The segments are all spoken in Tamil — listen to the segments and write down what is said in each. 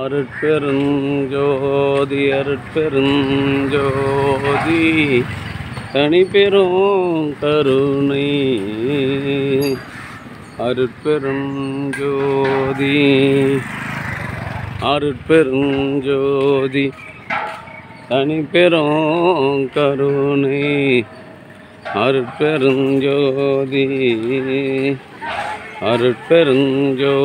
அருட்பெருஞ்சோதி அருட்பெருஞ்சோதி தனிப்பெரும் கருணை அருட்பெருஞ்சோதி அருட்பெருஞ்சோதி தனிப்பெரும் கருணை அருட்பெருஞ்சோதி அருட்பெருஞ்சோதி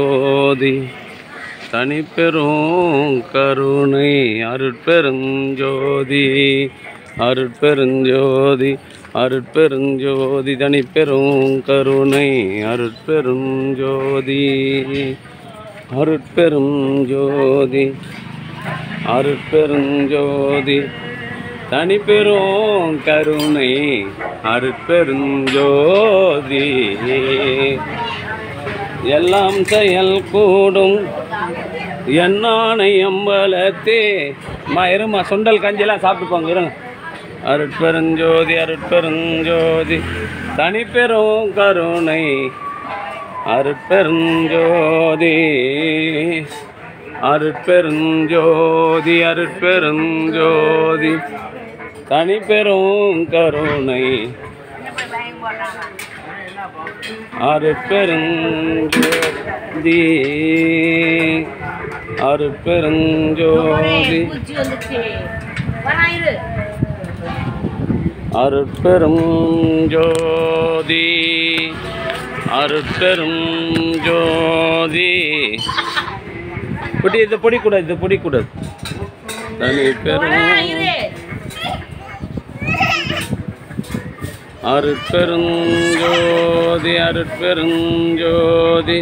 தனிப்பெரும் கருணை அருட்பெருஞ்சோதி அருட்பெருஞ்சோதி அருட்பெருஞ்சோதி தனிப்பெரும் கருணை அருட்பெருஞ்சோதி அருட்பெருஞ்சோதி அருட்பெருஞ்சோதி தனிப்பெரும் கருணை அருட்பெருஞ்சோதி எல்லாம் செயல் கூடும் என்னானை அம்பலத்தே இருமா சுண்டல் கஞ்சியெல்லாம் சாப்பிட்டுப்பாங்க இருங்க. அருட்பெருஞ்சோதி அருட்பெருஞ்சோதி தனிப்பெரும் கருணை அருட்பெருஞ்சோதி அருட்பெருஞ்சோதி அருட்பெருஞ்சோதி தனிப்பெரும் கருணை அருட்பெருஞ்சோதி அருட்பெருஞ்சோதி அருட்பெருஞ்சோதி அருட்பெருஞ்சோதி குட்டி இது பிடிக்கூடாது, இது பிடிக்கூடாது. தனிப்பெரும் அருட்பெருஞ்சோதி அருட்பெருஞ்சோதி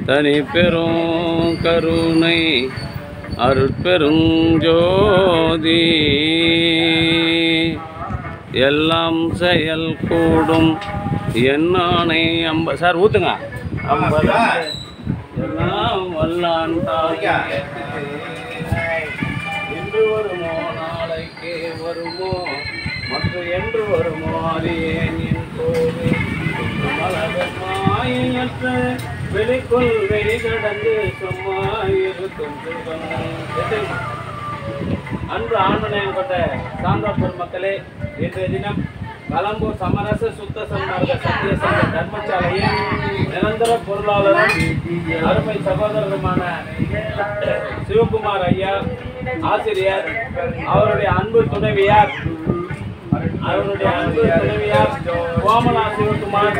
தனிப்பெரும் கருணை அருட்பெருஞ்சோதி எல்லாம் செயல் கூடும் என்னானை சார் ஊத்துங்க எல்லாம் வல்லான் இன்று வருமோ நாளைக்கு வருமோ மற்ற என்று வருமோ அறியேன் என் கோவே மலகமாயற்ற வெளிக்குள் வெளி கடந்து சும்மாயிருக்கும் அன்பு ஆண்மனையம் கொண்ட சான்றோர் பெருமக்களே, இன்றைய தினம் கலம்பூர் சமரச சுத்த சன்மார்க்க சத்திய சங்க தர்மசாலையின் நிரந்தர பொருளாளரும் அருமை சகோதரருமான சிவகுமார் ஐயா ஆசிரியர், அவருடைய அன்பு துணைவியார் கோமலா சிவகுமார்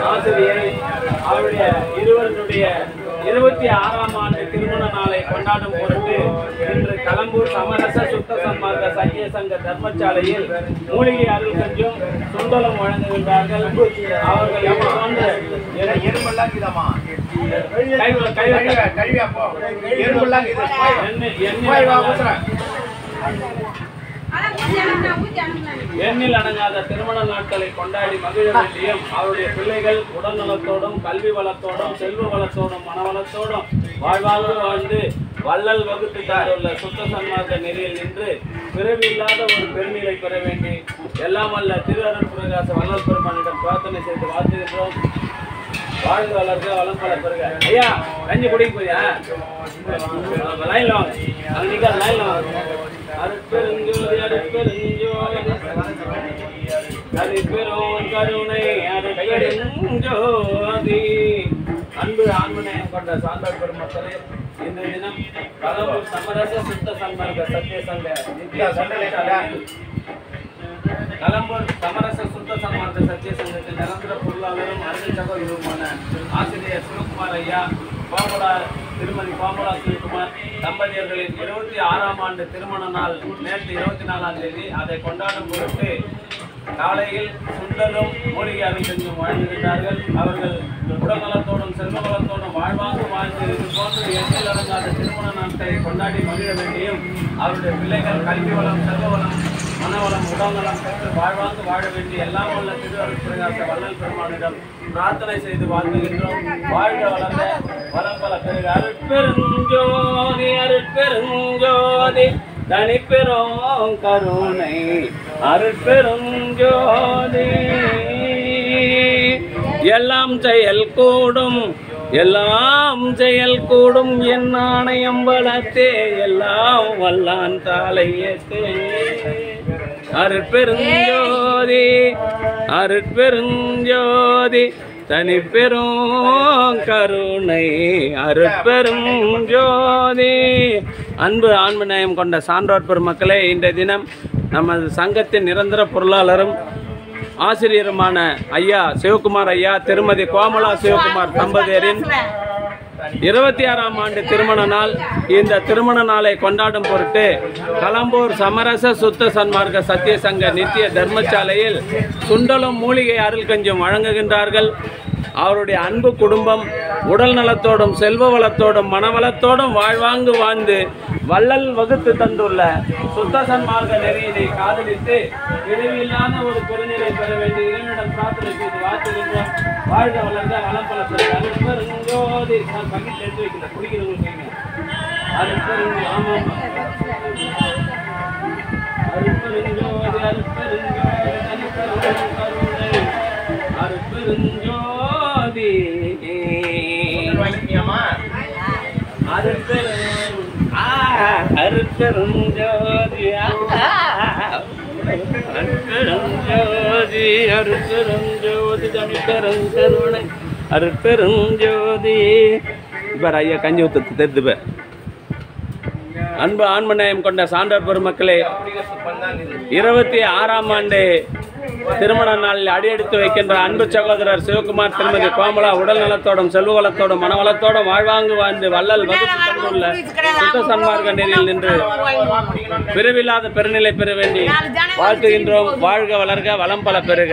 ஆசிரியை, அவருடைய இருவருடைய 26ஆம் ஆண்டு திருமண நாளை கொண்டாடும் பொருட்டு இன்று கலம்பூர் சமரச சுத்த சன்மார்க்க சத்திய சங்க தர்மசாலையில் மூலிகை அருள் கஞ்சும் சுண்டலும் வழங்குகின்றார்கள். அவர்கள் எண்ணில் அடங்காத திருமண நாட்களை கொண்டாடி மகிழ வேண்டியும் அவருடைய பிள்ளைகள் உடல்நலத்தோடும் கல்வி வளத்தோடும் செல்வ வளத்தோடும் மனவளத்தோடும் வாழ்வாக வாழ்ந்து வள்ளல் வகுத்து தந்துள்ள சுத்த சன்மார்க்க நெறியில் நின்று பிறவி இல்லாத ஒரு பெருநிலை பெற வேண்டி எல்லாம் அல்ல திரு அருள் பிரகாச வள்ளல் பெருமானிடம் பிரார்த்தனை செய்து வாழ்த்துகின்றோம். வாழ்க வளர்க வளம் பல பெருக. ஐயா கஞ்சி குடிக்க போயா லைன்ல வாங்க, அங்க நிக்காத லைன்ல வாங்க. அருட்பெருஞ்சோதி அருட்பெருஞ்சோதி தனிப்பெரும் கருணை அருட்பெருஞ்சோதி. அன்பு ஆண்மனையம் கொண்ட சான்றோர் பெருமக்களே, இந்த தினம் கலம்பூர் சமரச சுத்த சன்மார்க்க சத்திய சங்க கலம்பூர் சமரச சுத்த சன்மார்க்க சத்திய சங்கத்தின் நிரந்தர பொருளாளரும் அருமை சகோதரருமான ஆசிரியர் சிவகுமார் ஐயா, திருமதி கோமலா சிவகுமார் தம்பதியர்களின் 26ஆம் ஆண்டு திருமண நாள் நேற்று 24ஆம் தேதி. அதை கொண்டாடும் பொருட்டு காலையில் சுண்டலும் மூலிகை அருள் கஞ்சும் வழங்குகின்றார்கள். அவர்கள் உடல்நலத்தோடும் செல்வ வளத்தோடும் வாழ்வாங்கு வாழ்ந்து இது போன்று எண்ணில் அடங்காத திருமண நாட்களை கொண்டாடி மகிழ வேண்டியும் அவருடைய பிள்ளைகள் கல்வி வளம் செல்வ வளம் மனவளம் உடல்நலம் பெற்று வாழ்வாங்கு வாழ வேண்டி எல்லாம் உள்ள திரு அருள் பிரகாச வள்ளல் பெருமானிடம் பிரார்த்தனை செய்து வாழ்த்துகின்றோம். வாழ்க வளர்ந்த வளம் பல பெருக. அருட்பெருஞ்சோதி அருட்பெருஞ்சோதி தனிப்பெரும் கருணை அருட்பெருஞ்சோதி எல்லாம் செயல் கூடும் எல்லாம் செயல் கூடும் என் ஆணையம் வளர்த்தே எல்லாம் வல்லான் தாளையத்தே அருட்பெருஞ்சோதி அருட்பெருஞ்சோதி தனி பெரும் கருணை அருட்பெரும் ஜோதி. அன்பு ஆன்ம நேயம் கொண்ட சான்றோர் பெருமக்களே, இன்றைய தினம் நமது சங்கத்தின் நிரந்தர பொருளாளரும் ஆசிரியருமான ஐயா சிவகுமார் ஐயா திருமதி கோமலா சிவகுமார் தம்பதியரின் 26ஆம் ஆண்டு திருமண நாள். இந்த திருமண நாளை கொண்டாடும் பொருட்டு கலம்பூர் சமரச சுத்த சன்மார்க்க சத்திய சங்க நித்திய தர்மசாலையில் சுண்டலும் மூலிகை அருள் கஞ்சும் வழங்குகின்றார்கள். அவருடைய அன்பு குடும்பம் உடல் நலத்தோடும் செல்வ வளத்தோடும் மனவளத்தோடும் வாழ்வாங்கு வாழ்ந்து வள்ளல் வகுத்து தந்துள்ள சுத்த சன்மார்க்க நெறியினை காதலித்து பிரிவில்லாத ஒரு பெருநிலை பெற வேண்டிய இறைவனிடம் பிரார்த்தனை செய்து வாழ்த்துகின்றோம். வாழ்க வளர்ந்த வளம் பல அருட்பெருஞ்சோதி. நான் பங்கிட்டு எடுத்து வைக்கல, குடிக்கிறவங்களுக்கு அருட்பெருஞ்சோதி. ஆமாம், அருட்பெருஞ்சோதி அருட்பெருஞ்சோதி அருட்பெருஞ்சோதி அருட்பெருஞ்சோதி அருட்பெருஞ்சோதி அருட்பெருஞ்சோதி தனிப்பெருங்கருணை அருட்பெருஞ்சோதி. இப்போ ஐயா கஞ்சி ஊற்று தெரிந்து பேர். அன்பு ஆன்ம நேயம் கொண்ட சான்றோர் பெருமக்களே, 26ஆம் ஆண்டு திருமண நாளில் அடியெடுத்து வைக்கின்ற அன்பு சகோதரர் சிவகுமார் திருமதி கோமலா உடல் நலத்தோடும் செல்வ வளத்தோடும் மனவளத்தோடும் வாழ்வாங்கு வாழ்ந்து வள்ளல் வகுத்து கொண்டுள்ள சுத்த சன்மார்க்க நெறியில் நின்று பிரிவில்லாத பெருநிலை பெற வேண்டி வாழ்த்துகின்றோம். வாழ்க வளர்க வளம் பல பெருக.